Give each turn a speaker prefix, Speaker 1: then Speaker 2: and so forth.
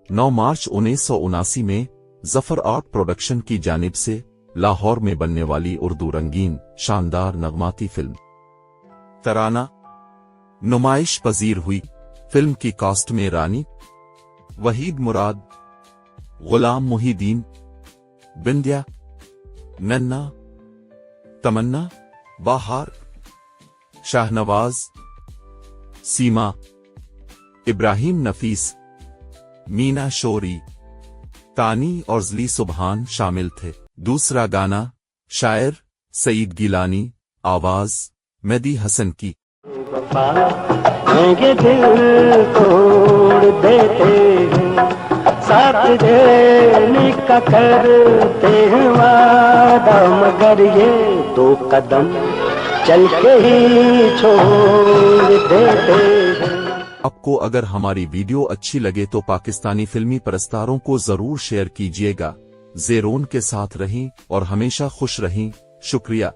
Speaker 1: 9 मार्च 1979 Zafar art production की जानिब से लाहौर में बनने वाली उर्दू रंगीन शानदार नगमाती फिल्म तराना नुमाइश पजीर हुई। फिल्म की कास्ट में रानी, वहीद मुराद, गुलाम मुहिदीन, बिंदिया, नन्ना, तमन्ना, बाहर, शाहनवाज, सीमा, इब्राहिम नफीस, मीना शोरी, तानी और ज़ली सुबहान शामिल थे। दूसरा गाना शायर सईद गिलानी, आवाज मेहदी हसन की।
Speaker 2: ये दिल तोड़ देते हैं, साथ देने का करते हैं वादा, मगर ये 2 कदम चल के ही छोड़ देते हैं।
Speaker 1: आपको अगर हमारी वीडियो अच्छी लगे तो पाकिस्तानी फिल्मी परस्तारों को जरूर शेयर कीजिएगा। ज़ेरोन के साथ रहें और हमेशा खुश रहें। शुक्रिया।